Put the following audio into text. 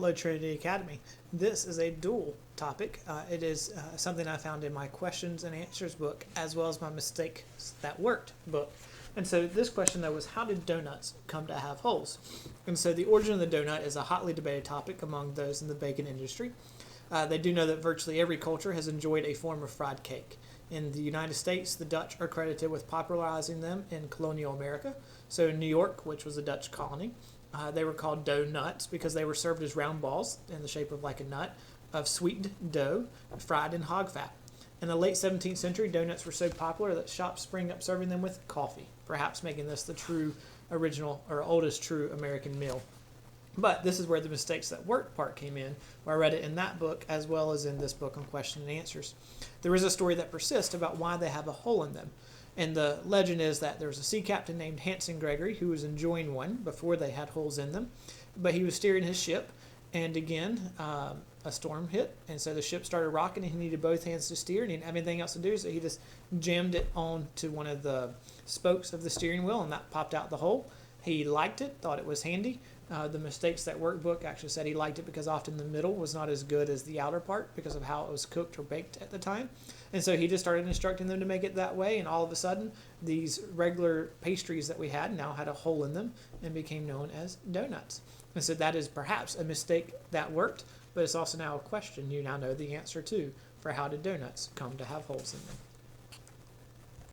Hello, Trinity Academy. This is a dual topic. It is something I found in my questions and answers book, as well as my mistakes that worked book. And so this question, though, was how did donuts come to have holes? And so the origin of the donut is a hotly debated topic among those in the bacon industry. They do know that virtually every culture has enjoyed a form of fried cake. In the United States, the Dutch are credited with popularizing them in colonial America. So in New York, which was a Dutch colony, they were called doughnuts because they were served as round balls in the shape of like a nut of sweetened dough fried in hog fat. In the late 17th century, donuts were so popular that shops sprang up serving them with coffee, perhaps making this the true original or oldest true American meal. But this is where the mistakes that work part came in, where I read it in that book as well as in this book on question and answers. There is a story that persists about why they have a hole in them. And the legend is that there was a sea captain named Hanson Gregory who was enjoying one before they had holes in them. But he was steering his ship, and again, a storm hit. And so the ship started rocking, and he needed both hands to steer, and he didn't have anything else to do. So he just jammed it onto one of the spokes of the steering wheel, and that popped out the hole. He liked it, thought it was handy. The Mistakes That Work book actually said he liked it because often the middle was not as good as the outer part because of how it was cooked or baked at the time. And so he just started instructing them to make it that way, and all of a sudden these regular pastries that we had now had a hole in them and became known as donuts. And so that is perhaps a mistake that worked, but it's also now a question you now know the answer to for how did donuts come to have holes in them.